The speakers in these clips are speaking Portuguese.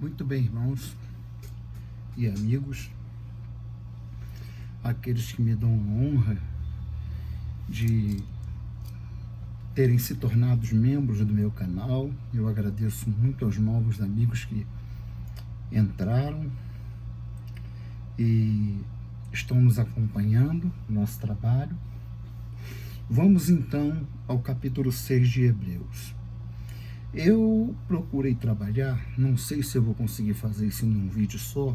Muito bem, irmãos e amigos, aqueles que me dão a honra de terem se tornado membros do meu canal. Eu agradeço muito aos novos amigos que entraram e estão nos acompanhando no nosso trabalho. Vamos então ao capítulo 6 de Hebreus. Eu procurei trabalhar, não sei se eu vou conseguir fazer isso em um vídeo só,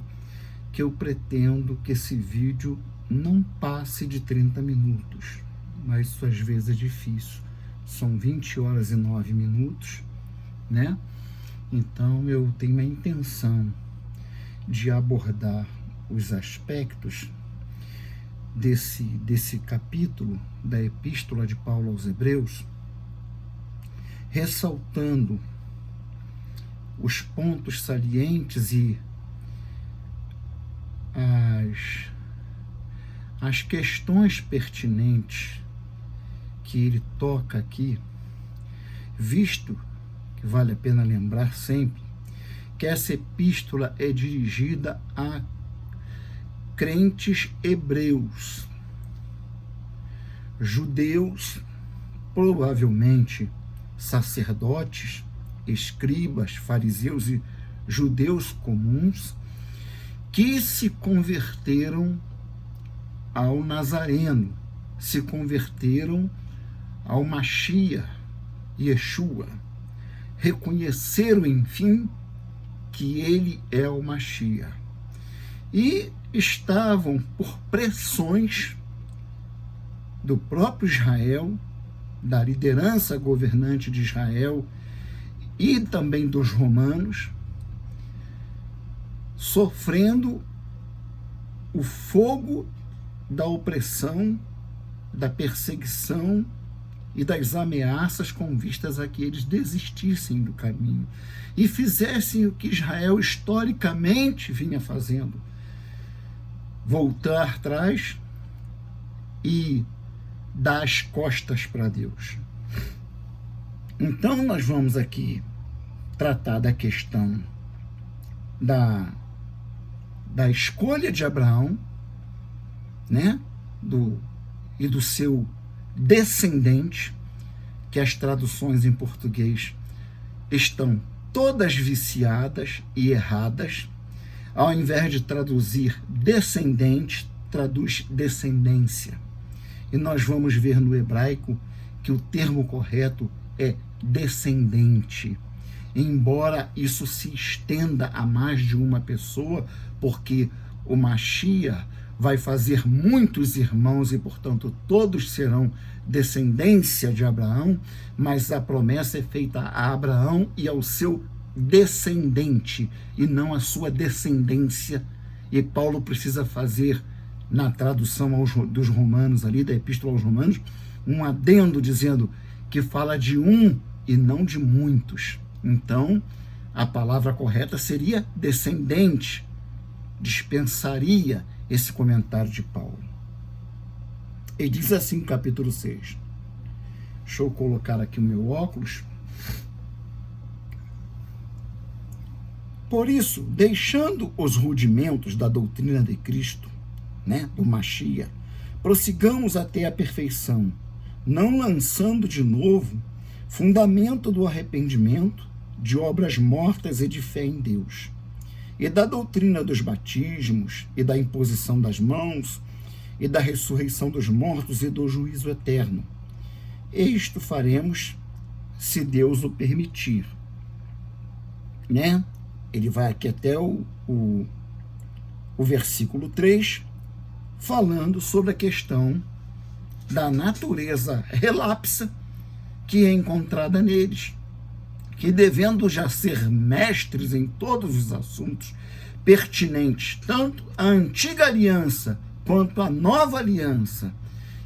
que eu pretendo que esse vídeo não passe de 30 minutos, mas isso às vezes é difícil. São 20 horas e 9 minutos, né? Então eu tenho a intenção de abordar os aspectos desse capítulo da Epístola de Paulo aos Hebreus, ressaltando os pontos salientes e as questões pertinentes que ele toca aqui, visto que vale a pena lembrar sempre que essa epístola é dirigida a crentes hebreus, judeus, provavelmente sacerdotes, escribas, fariseus e judeus comuns, que se converteram ao Nazareno, se converteram ao Mashiach, Yeshua, reconheceram, enfim, que ele é o Mashiach, e estavam por pressões do próprio Israel, da liderança governante de Israel e também dos romanos, sofrendo o fogo da opressão, da perseguição e das ameaças com vistas a que eles desistissem do caminho e fizessem o que Israel historicamente vinha fazendo: voltar atrás e dar as costas para Deus. Então nós vamos aqui tratar da questão da escolha de Abraão, né, e do seu descendente, que as traduções em português estão todas viciadas e erradas. Ao invés de traduzir descendente, traduz descendência. E nós vamos ver no hebraico que o termo correto é descendente, embora isso se estenda a mais de uma pessoa, porque o Mashiach vai fazer muitos irmãos e, portanto, todos serão descendência de Abraão, mas a promessa é feita a Abraão e ao seu descendente, e não a sua descendência. E Paulo precisa fazer, na tradução dos Romanos, ali da Epístola aos Romanos, um adendo dizendo que fala de um e não de muitos. Então, a palavra correta seria descendente, dispensaria esse comentário de Paulo. E diz assim no capítulo 6. Deixa eu colocar aqui o meu óculos. Por isso, deixando os rudimentos da doutrina de Cristo, né, do Mashiach, prossigamos até a perfeição, não lançando de novo fundamento do arrependimento, de obras mortas e de fé em Deus, e da doutrina dos batismos, e da imposição das mãos, e da ressurreição dos mortos e do juízo eterno. Isto faremos, se Deus o permitir. Né? Ele vai aqui até o versículo 3, falando sobre a questão da natureza relapsa que é encontrada neles, que, devendo já ser mestres em todos os assuntos pertinentes, tanto à antiga aliança quanto à nova aliança,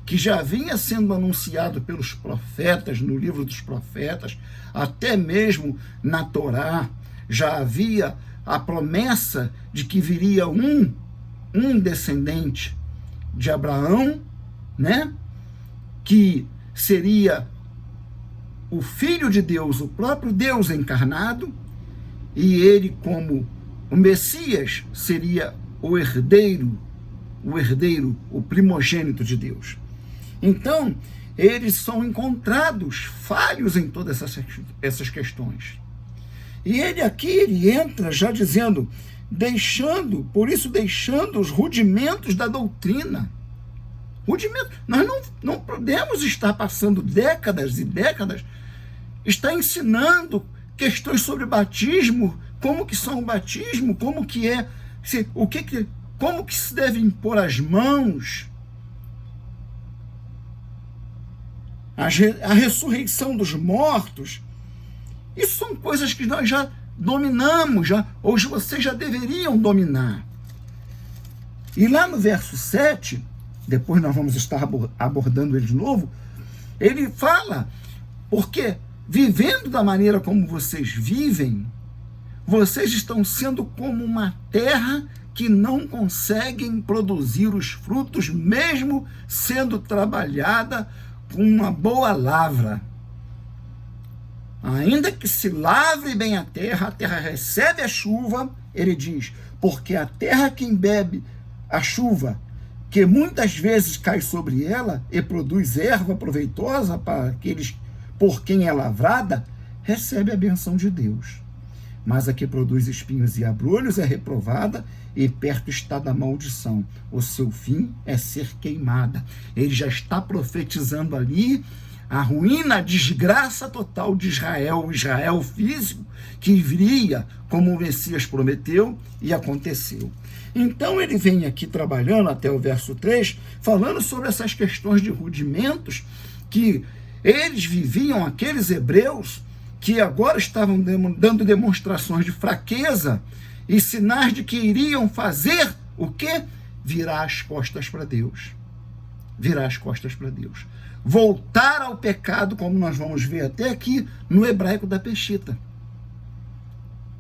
que já vinha sendo anunciado pelos profetas, no livro dos profetas, até mesmo na Torá, já havia a promessa de que viria um descendente de Abraão, né, que seria o Filho de Deus, o próprio Deus encarnado. e ele, como o Messias, seria o herdeiro, o primogênito de Deus. Então, eles são encontrados falhos em todas essas questões. E ele entra já dizendo, deixando os rudimentos da doutrina. Nós não podemos estar passando décadas e décadas, está ensinando questões sobre batismo, como que são o batismo, como que é, como que se deve impor as mãos, a ressurreição dos mortos. Isso são coisas que nós já dominamos, ou vocês já deveriam dominar. E lá no verso 7, depois nós vamos estar abordando ele de novo, ele fala, porque vivendo da maneira como vocês vivem, vocês estão sendo como uma terra que não conseguem produzir os frutos, mesmo sendo trabalhada com uma boa lavra. Ainda que se lavre bem a terra recebe a chuva, ele diz, porque a terra que embebe a chuva, que muitas vezes cai sobre ela e produz erva proveitosa para aqueles por quem é lavrada, recebe a benção de Deus. Mas a que produz espinhos e abrolhos é reprovada e perto está da maldição. O seu fim é ser queimada. Ele já está profetizando ali a ruína, a desgraça total de Israel, o Israel físico, que viria como o Messias prometeu e aconteceu. Então ele vem aqui trabalhando até o verso 3, falando sobre essas questões de rudimentos que eles viviam, aqueles hebreus, que agora estavam dando demonstrações de fraqueza e sinais de que iriam fazer o quê? Virar as costas para Deus. Virar as costas para Deus. Voltar ao pecado, como nós vamos ver até aqui no hebraico da Peshita.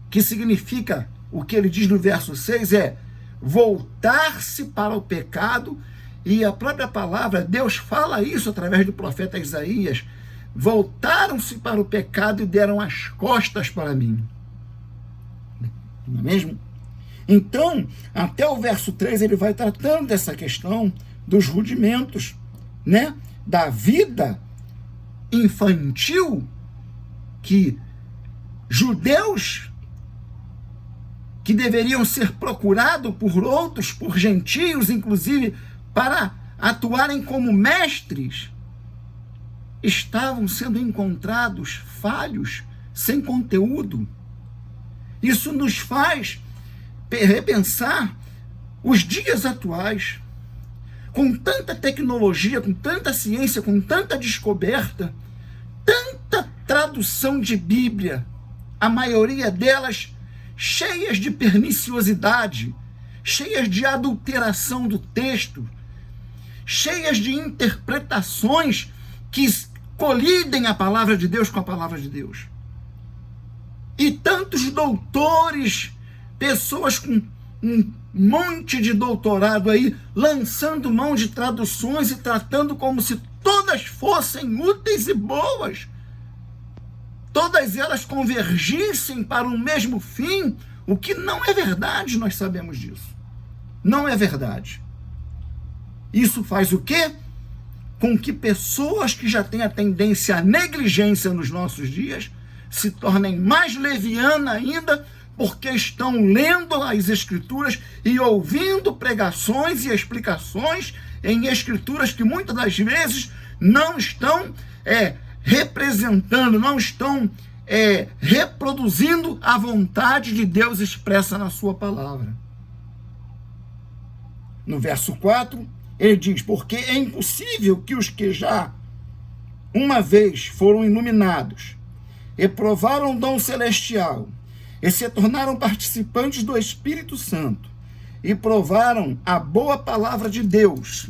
Que significa, o que ele diz no verso 6 é voltar-se para o pecado, e a própria palavra, Deus fala isso através do profeta Isaías, voltaram-se para o pecado e deram as costas para mim. Não é mesmo? Então, até o verso 3, ele vai tratando dessa questão dos rudimentos, né? Da vida infantil que judeus que deveriam ser procurados por outros, por gentios, inclusive, para atuarem como mestres, estavam sendo encontrados falhos, sem conteúdo. Isso nos faz repensar os dias atuais, com tanta tecnologia, com tanta ciência, com tanta descoberta, tanta tradução de Bíblia, a maioria delas cheias de perniciosidade, cheias de adulteração do texto, cheias de interpretações que colidem a palavra de Deus com a palavra de Deus. E tantos doutores, pessoas com um monte de doutorado aí, lançando mão de traduções e tratando como se todas fossem úteis e boas. Todas elas convergissem para um mesmo fim, o que não é verdade, nós sabemos disso. Não é verdade. Isso faz o quê? Com que pessoas que já têm a tendência à negligência nos nossos dias se tornem mais levianas ainda, porque estão lendo as Escrituras e ouvindo pregações e explicações em Escrituras que muitas das vezes não estão representando, não estão reproduzindo a vontade de Deus expressa na sua palavra. No verso 4, ele diz, porque é impossível que os que já uma vez foram iluminados e provaram o dom celestial e se tornaram participantes do Espírito Santo e provaram a boa palavra de Deus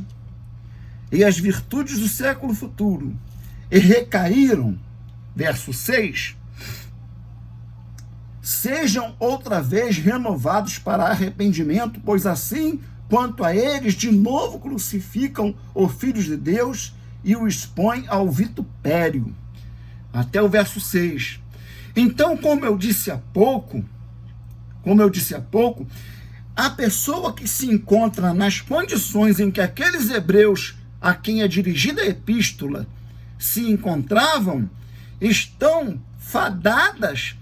e as virtudes do século futuro e recaíram, verso 6, sejam outra vez renovados para arrependimento, pois assim quanto a eles, de novo crucificam o Filho de Deus e o expõem ao vitupério. Até o verso 6. Então, como eu disse há pouco, como eu disse há pouco, a pessoa que se encontra nas condições em que aqueles hebreus a quem é dirigida a epístola se encontravam, estão fadadas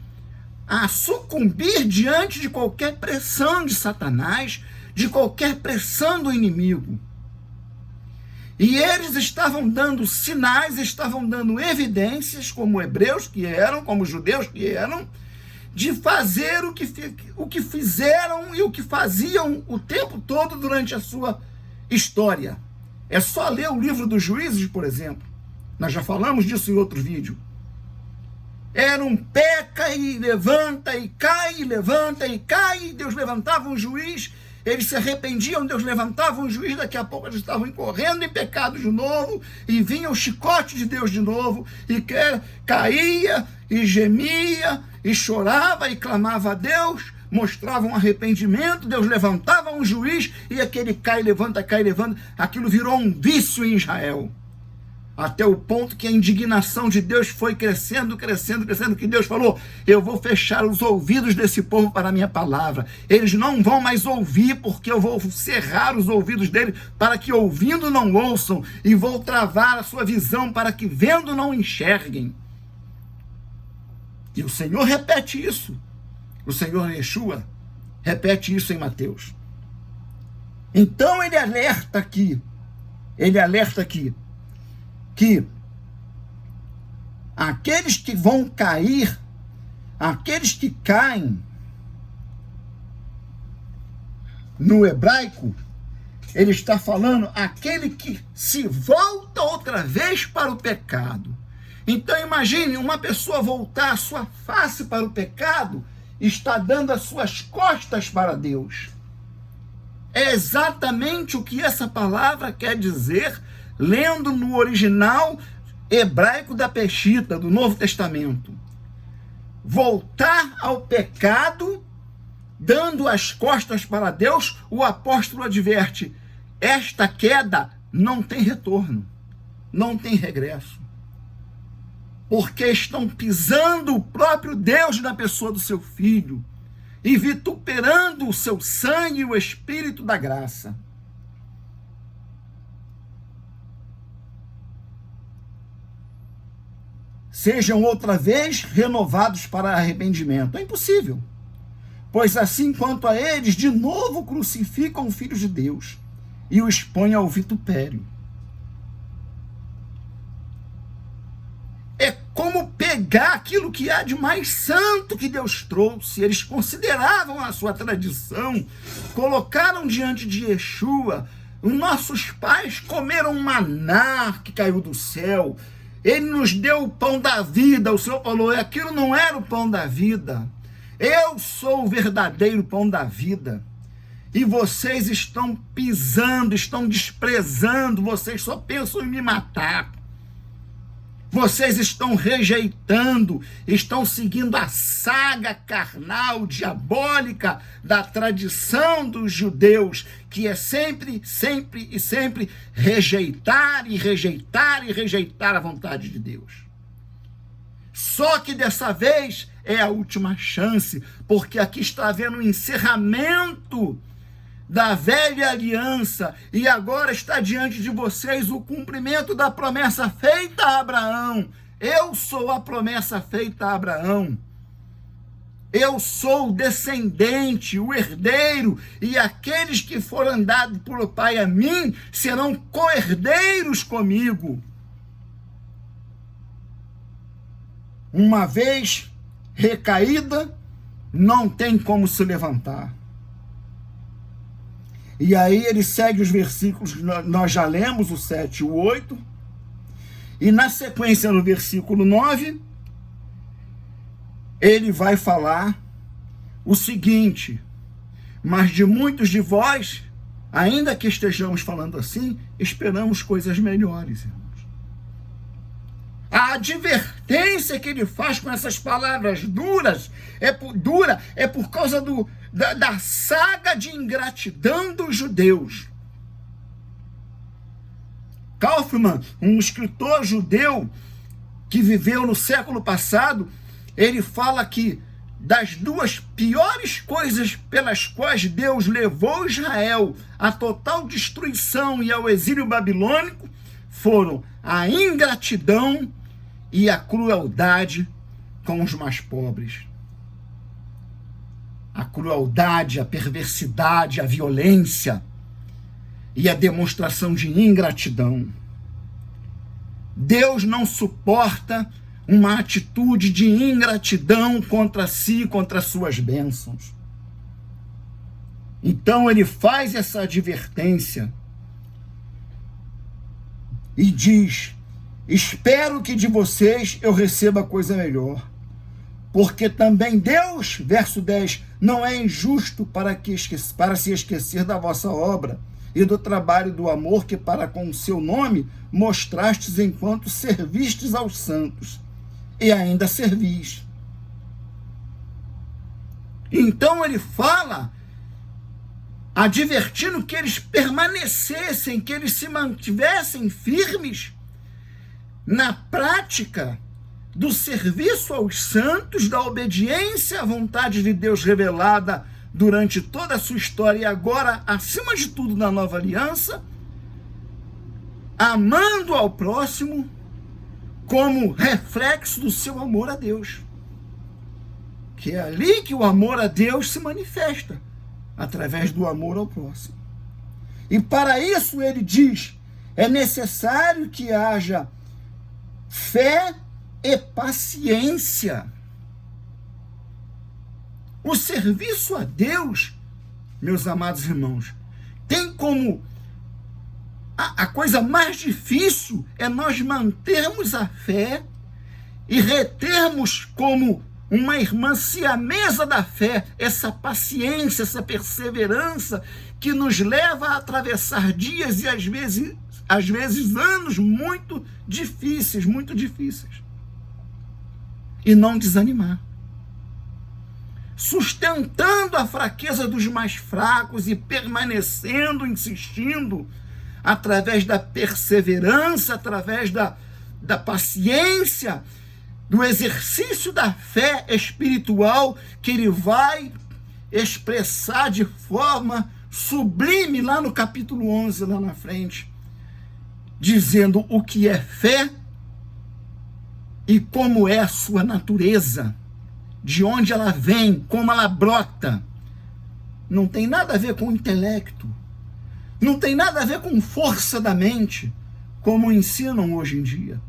a sucumbir diante de qualquer pressão de Satanás, de qualquer pressão do inimigo. E eles estavam dando sinais, estavam dando evidências, como hebreus que eram, como judeus que eram, de fazer o que fizeram e o que faziam o tempo todo durante a sua história. É só ler o livro dos Juízes, por exemplo. Nós já falamos disso em outro vídeo. Era um peca e levanta e cai, e levanta e cai, e Deus levantava um juiz, eles se arrependiam, Deus levantava um juiz, daqui a pouco eles estavam incorrendo em pecado de novo, e vinha o chicote de Deus de novo, e caía, e gemia, e chorava, e clamava a Deus, mostrava um arrependimento, Deus levantava um juiz, e aquele cai, levanta, aquilo virou um vício em Israel. Até o ponto que a indignação de Deus foi crescendo, que Deus falou: eu vou fechar os ouvidos desse povo para a minha palavra. Eles não vão mais ouvir, porque eu vou cerrar os ouvidos deles, para que ouvindo não ouçam, e vou travar a sua visão, para que vendo não enxerguem. E o Senhor repete isso. O Senhor Yeshua repete isso em Mateus. Então ele alerta aqui, que aqueles que vão cair, aqueles que caem, no hebraico, ele está falando aquele que se volta outra vez para o pecado. Então imagine uma pessoa voltar a sua face para o pecado, está dando as suas costas para Deus. É exatamente o que essa palavra quer dizer, lendo no original hebraico da Peshita, do Novo Testamento. Voltar ao pecado, dando as costas para Deus, o apóstolo adverte: esta queda não tem retorno, não tem regresso. Porque estão pisando o próprio Deus na pessoa do seu Filho e vituperando o seu sangue e o Espírito da graça. Sejam outra vez renovados para arrependimento. É impossível, pois assim quanto a eles, de novo crucificam o Filho de Deus e o expõem ao vitupério. É como pegar aquilo que há de mais santo que Deus trouxe. Eles consideravam a sua tradição, colocaram diante de Yeshua. Os nossos pais comeram maná que caiu do céu. Ele nos deu o pão da vida. O Senhor falou: aquilo não era o pão da vida. Eu sou o verdadeiro pão da vida. E vocês estão pisando, estão desprezando, vocês só pensam em me matar. Vocês estão rejeitando, estão seguindo a saga carnal, diabólica da tradição dos judeus, que é sempre rejeitar e rejeitar e rejeitar a vontade de Deus. Só que dessa vez é a última chance, porque aqui está havendo um encerramento da velha aliança, e agora está diante de vocês o cumprimento da promessa feita a Abraão. Eu sou a promessa feita a Abraão. Eu sou o descendente, o herdeiro, e aqueles que foram dados pelo Pai a mim serão co-herdeiros comigo. Uma vez recaída, não tem como se levantar. E aí ele segue os versículos, nós já lemos o 7 e o 8, e na sequência, no versículo 9, ele vai falar o seguinte: mas de muitos de vós, ainda que estejamos falando assim, esperamos coisas melhores, irmãos. A advertência que ele faz com essas palavras duras é por causa da saga de ingratidão dos judeus. Kaufmann, um escritor judeu que viveu no século passado, ele fala que das duas piores coisas pelas quais Deus levou Israel à total destruição e ao exílio babilônico foram a ingratidão e a crueldade com os mais pobres. A crueldade, a perversidade, a violência e a demonstração de ingratidão. Deus não suporta uma atitude de ingratidão contra si e contra suas bênçãos. Então ele faz essa advertência e diz: espero que de vocês eu receba coisa melhor, porque também Deus, verso 10, não é injusto para se esquecer da vossa obra e do trabalho do amor que para com o seu nome mostrastes enquanto servistes aos santos, e ainda servis. Então ele fala, advertindo que eles permanecessem, que eles se mantivessem firmes na prática do serviço aos santos, da obediência à vontade de Deus revelada durante toda a sua história e agora, acima de tudo, na nova aliança, amando ao próximo como reflexo do seu amor a Deus. Que é ali que o amor a Deus se manifesta, através do amor ao próximo. E para isso ele diz, é necessário que haja fé e paciência. O serviço a Deus, meus amados irmãos, tem como a coisa mais difícil é nós mantermos a fé e retermos como uma irmã siamesa da fé, essa paciência, essa perseverança que nos leva a atravessar dias e às vezes anos muito difíceis. E não desanimar. Sustentando a fraqueza dos mais fracos e permanecendo, insistindo, através da perseverança, através da paciência, do exercício da fé espiritual que ele vai expressar de forma sublime lá no capítulo 11, lá na frente, dizendo o que é fé e como é a sua natureza, de onde ela vem, como ela brota. Não tem nada a ver com o intelecto, não tem nada a ver com força da mente, como ensinam hoje em dia.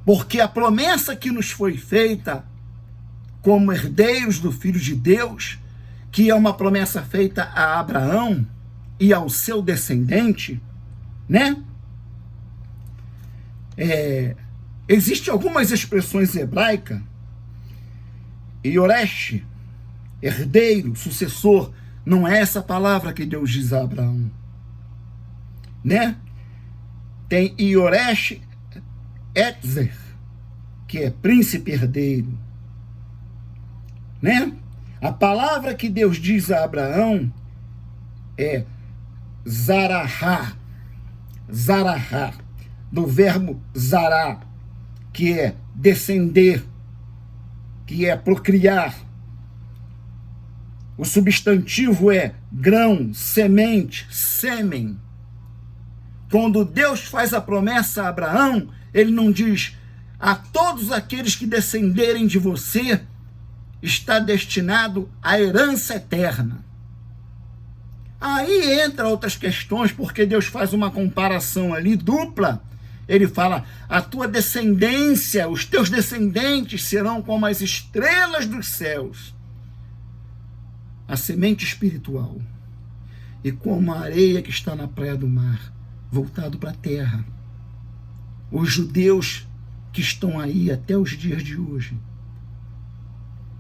Porque a promessa que nos foi feita como herdeiros do Filho de Deus, que é uma promessa feita a Abraão e ao seu descendente, né? Existem algumas expressões hebraicas, Ioresh, herdeiro, sucessor, não é essa palavra que Deus diz a Abraão, né? Tem Ioresh Etzer, que é príncipe herdeiro, né? A palavra que Deus diz a Abraão é Zarahá, do verbo zará, que é descender, que é procriar. O substantivo é grão, semente, sêmen. Quando Deus faz a promessa a Abraão, ele não diz: a todos aqueles que descenderem de você está destinado à herança eterna. Aí entra outras questões, porque Deus faz uma comparação ali dupla. Ele fala: a tua descendência, os teus descendentes serão como as estrelas dos céus, a semente espiritual, e como a areia que está na praia do mar, voltado para a terra. Os judeus que estão aí até os dias de hoje,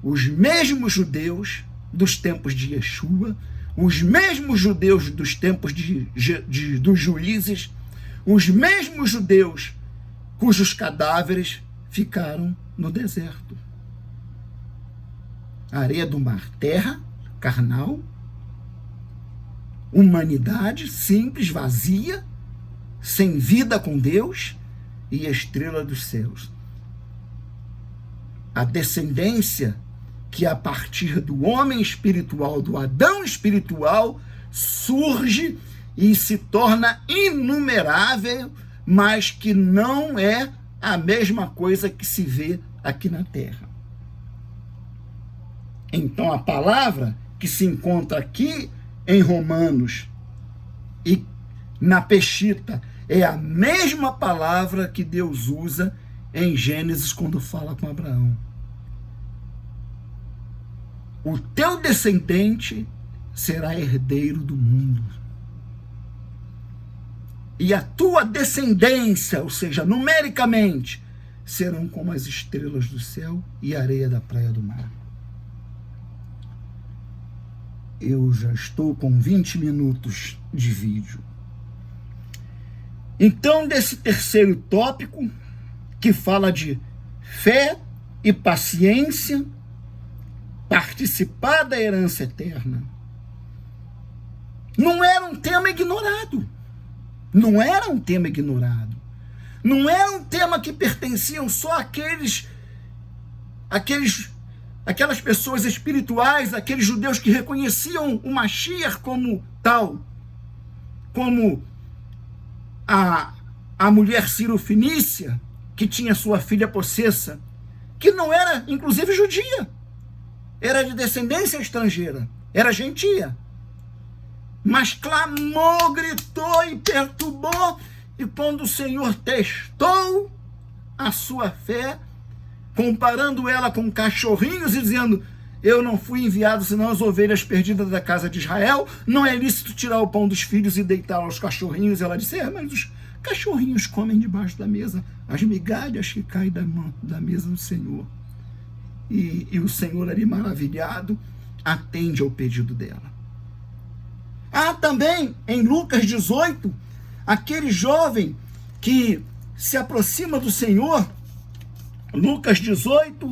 os mesmos judeus dos tempos de Yeshua, os mesmos judeus dos tempos dos juízes, os mesmos judeus cujos cadáveres ficaram no deserto. Areia do mar, terra, carnal, humanidade simples, vazia, sem vida com Deus, e a estrela dos céus. a descendência que a partir do homem espiritual, do Adão espiritual, surge e se torna inumerável, mas que não é a mesma coisa que se vê aqui na terra. Então a palavra que se encontra aqui em Romanos e na Peshitta é a mesma palavra que Deus usa em Gênesis quando fala com Abraão. O teu descendente será herdeiro do mundo. E a tua descendência, ou seja, numericamente, serão como as estrelas do céu e a areia da praia do mar. Eu já estou com 20 minutos de vídeo. Então, desse terceiro tópico, que fala de fé e paciência, participar da herança eterna, não era um tema ignorado. Não era um tema ignorado. Não era um tema que pertenciam só aquelas pessoas espirituais, aqueles judeus que reconheciam o Mashiach como tal, como a mulher Ciro-Fenícia, que tinha sua filha possessa, que não era, inclusive, judia, era de descendência estrangeira, era gentia, mas clamou, gritou e perturbou, e quando o Senhor testou a sua fé, comparando ela com cachorrinhos e dizendo: eu não fui enviado senão as ovelhas perdidas da casa de Israel, não é lícito tirar o pão dos filhos e deitar aos cachorrinhos. Ela disse: mas os cachorrinhos comem debaixo da mesa as migalhas que caem da mesa do Senhor. E o Senhor, ali maravilhado, atende ao pedido dela. Também em Lucas 18, aquele jovem que se aproxima do Senhor, Lucas 18,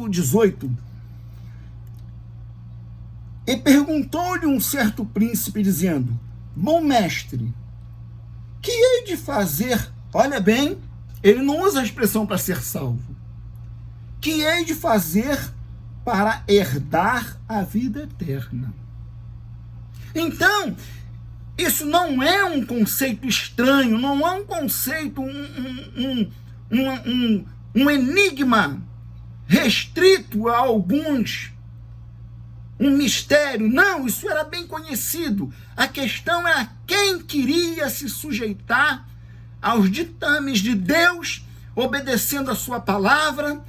e perguntou-lhe um certo príncipe, dizendo: bom mestre, que hei de fazer? Olha bem, ele não usa a expressão para ser salvo. Que hei de fazer para herdar a vida eterna? Então, isso não é um conceito estranho, não é um conceito, um enigma restrito a alguns, um mistério. Não, isso era bem conhecido. A questão era quem queria se sujeitar aos ditames de Deus, obedecendo a sua palavra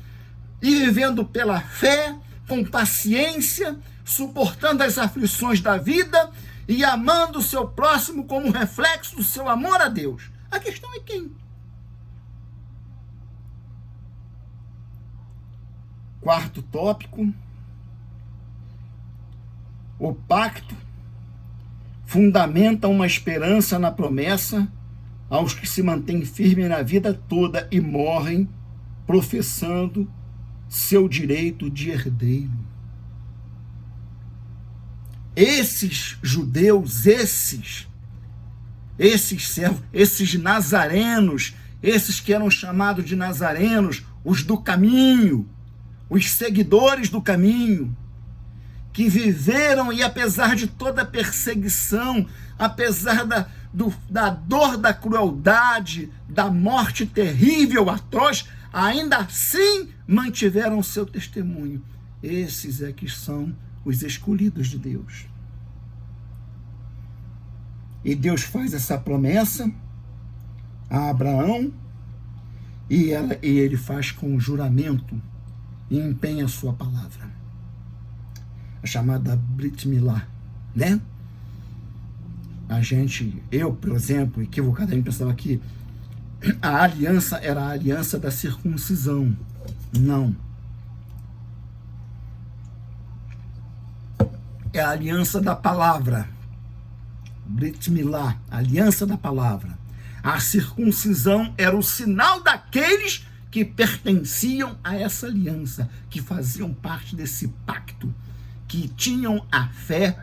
e vivendo pela fé, com paciência, suportando as aflições da vida e amando o seu próximo como reflexo do seu amor a Deus. A questão é quem? Quarto tópico: o pacto fundamenta uma esperança na promessa aos que se mantêm firmes na vida toda e morrem professando seu direito de herdeiro. Esses judeus, esses servos, esses nazarenos, esses que eram chamados de nazarenos, os do caminho, os seguidores do caminho, que viveram e apesar de toda a perseguição, apesar da dor, da crueldade, da morte terrível, atroz, ainda assim mantiveram o seu testemunho. Esses é que são os escolhidos de Deus. E Deus faz essa promessa a Abraão, e ele faz com o juramento e empenha a sua palavra. A chamada Brit Milá, né? Eu, por exemplo, equivocadamente pensava que a aliança era a aliança da circuncisão. Não. É a aliança da palavra. Brit Milá, aliança da palavra. A circuncisão era o sinal daqueles que pertenciam a essa aliança, que faziam parte desse pacto, que tinham a fé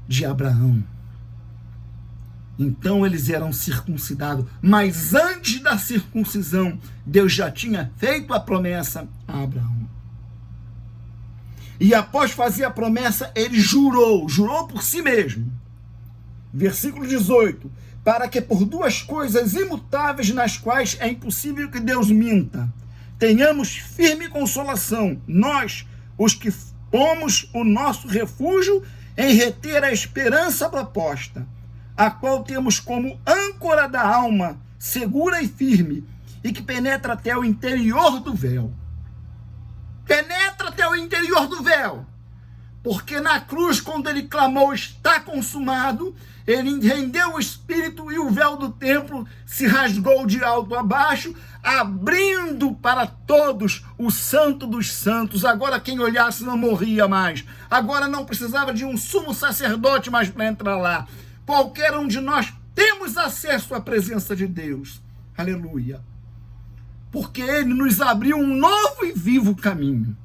de Abraão. Então eles eram circuncidados, mas antes da circuncisão, Deus já tinha feito a promessa a Abraão. E após fazer a promessa, ele jurou por si mesmo. Versículo 18. Para que por duas coisas imutáveis nas quais é impossível que Deus minta, tenhamos firme consolação, nós, os que pomos o nosso refúgio em reter a esperança proposta, a qual temos como âncora da alma, segura e firme, e que penetra até o interior do véu. Penetra até o interior do véu. Porque na cruz, quando ele clamou, está consumado, ele rendeu o espírito e o véu do templo se rasgou de alto a baixo, abrindo para todos o santo dos santos. Agora quem olhasse não morria mais. Agora não precisava de um sumo sacerdote mais para entrar lá. Qualquer um de nós temos acesso à presença de Deus. Aleluia. Porque ele nos abriu um novo e vivo caminho.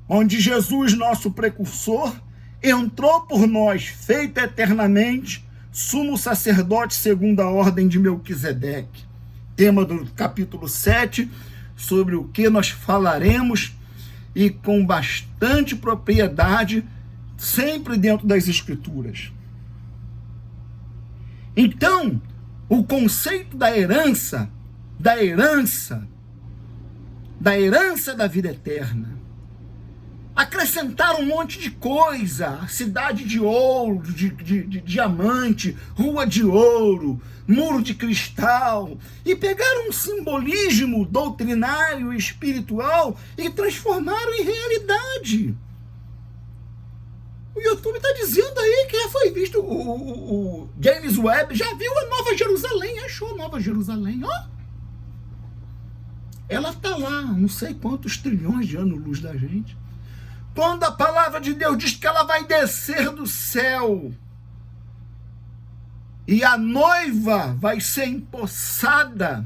Onde Jesus, nosso precursor, entrou por nós, feito eternamente, sumo sacerdote segundo a ordem de Melquisedeque. Tema do capítulo 7, sobre o que nós falaremos, e com bastante propriedade, sempre dentro das Escrituras. Então, o conceito da herança da vida eterna, acrescentaram um monte de coisa, cidade de ouro, de diamante, rua de ouro, muro de cristal, e pegaram um simbolismo doutrinário e espiritual e transformaram em realidade. O YouTube está dizendo aí que já foi visto, o James Webb já viu a Nova Jerusalém, achou a Nova Jerusalém, ó. Ela está lá, não sei quantos trilhões de anos-luz da gente. Quando a palavra de Deus diz que ela vai descer do céu e a noiva vai ser empossada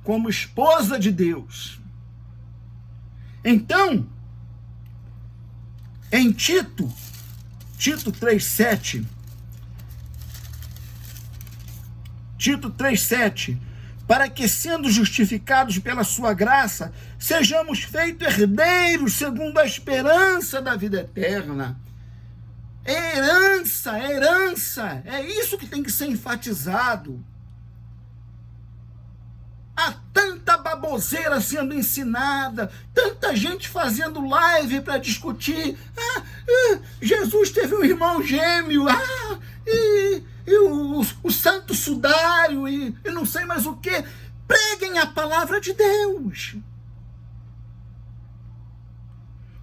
como esposa de Deus. Então, em Tito 3,7, para que, sendo justificados pela sua graça, sejamos feitos herdeiros segundo a esperança da vida eterna. Herança, é isso que tem que ser enfatizado. Há tanta baboseira sendo ensinada, tanta gente fazendo live para discutir. Jesus teve um irmão gêmeo, o santo sudário, e não sei mais o que. Preguem a palavra de Deus.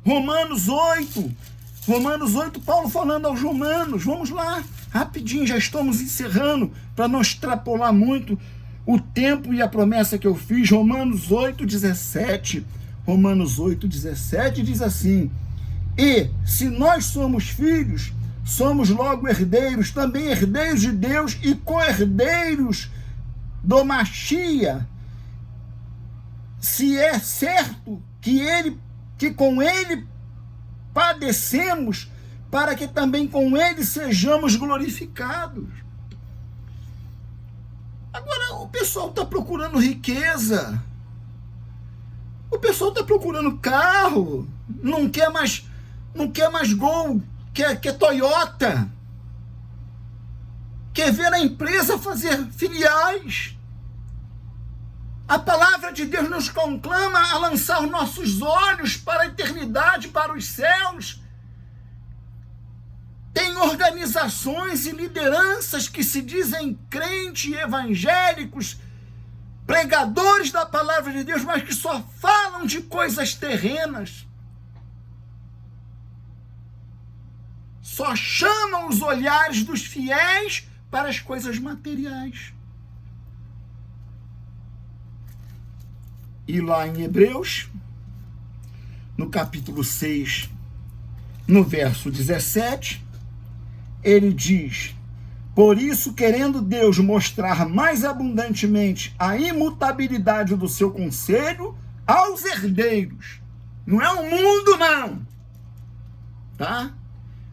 Romanos 8, Paulo falando aos romanos. Vamos lá, rapidinho, já estamos encerrando, para não extrapolar muito o tempo e a promessa que eu fiz. Romanos 8,17 diz assim: e se nós somos filhos, somos logo herdeiros, também herdeiros de Deus e co-herdeiros do Machia, se é certo que com ele padecemos, para que também com ele sejamos glorificados. Agora, o pessoal está procurando riqueza, o pessoal está procurando carro, não quer mais Gol, quer Toyota, quer ver a empresa fazer filiais. A palavra de Deus nos conclama a lançar os nossos olhos para a eternidade, para os céus. Tem organizações e lideranças que se dizem crentes, evangélicos, pregadores da palavra de Deus, mas que só falam de coisas terrenas. Só chamam os olhares dos fiéis para as coisas materiais. E lá em Hebreus, no capítulo 6, no verso 17, ele diz: por isso, querendo Deus mostrar mais abundantemente a imutabilidade do seu conselho aos herdeiros. Não é o mundo, não. Tá?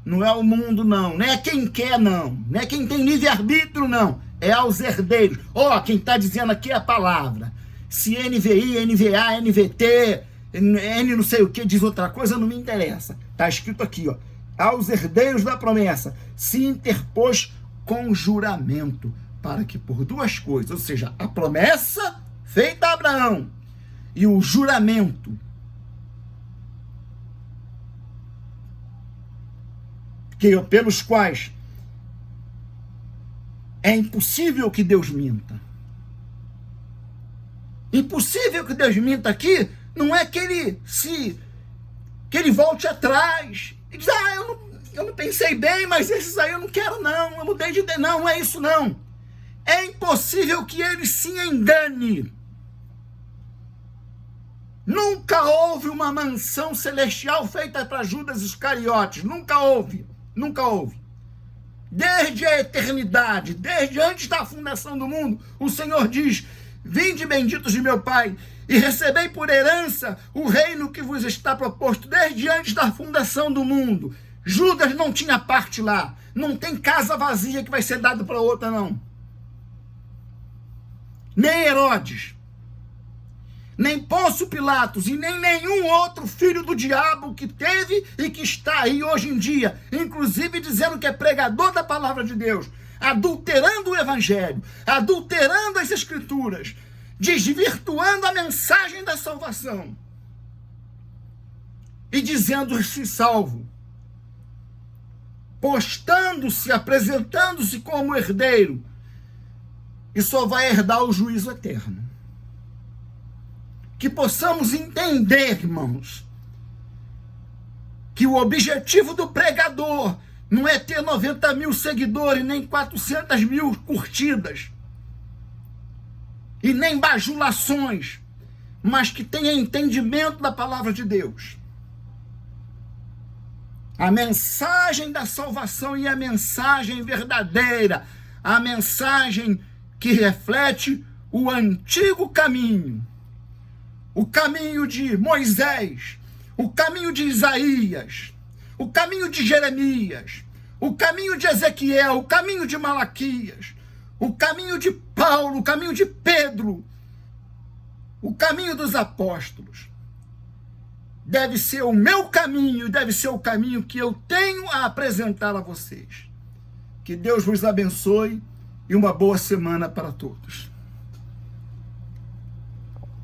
Não é o mundo, não. Não é quem quer, não. Não é quem tem livre-arbítrio, não. É aos herdeiros. Quem está dizendo aqui é a palavra. Se NVI, NVA, NVT, N não sei o que, diz outra coisa, não me interessa. Está escrito aqui, ó. Aos herdeiros da promessa se interpôs com juramento, para que por duas coisas, ou seja, a promessa feita a Abraão e o juramento, pelos quais é impossível que Deus minta. Impossível que Deus minta aqui não é que ele volte atrás e diz, eu não pensei bem, mas esses aí eu não quero não, eu mudei de ideia. Não é isso não. É impossível que ele se engane. Nunca houve uma mansão celestial feita para Judas Iscariotes. Nunca houve. Nunca houve. Desde a eternidade, desde antes da fundação do mundo, o Senhor diz, vinde benditos de meu Pai, e recebei por herança o reino que vos está proposto desde antes da fundação do mundo. Judas não tinha parte lá. Não tem casa vazia que vai ser dada para outra, não. Nem Herodes, nem Pôncio Pilatos e nem nenhum outro filho do diabo que teve e que está aí hoje em dia, inclusive dizendo que é pregador da palavra de Deus, adulterando o evangelho, adulterando as escrituras, desvirtuando a mensagem da salvação e dizendo-se salvo, postando-se, apresentando-se como herdeiro, e só vai herdar o juízo eterno. Que possamos entender, irmãos, que o objetivo do pregador não é ter 90 mil seguidores, nem 400 mil curtidas, e nem bajulações, mas que tenha entendimento da palavra de Deus. A mensagem da salvação e a mensagem verdadeira, a mensagem que reflete o antigo caminho, o caminho de Moisés, o caminho de Isaías, o caminho de Jeremias, o caminho de Ezequiel, o caminho de Malaquias, o caminho de Paulo, o caminho de Pedro, o caminho dos apóstolos. Deve ser o meu caminho, deve ser o caminho que eu tenho a apresentar a vocês. Que Deus vos abençoe e uma boa semana para todos.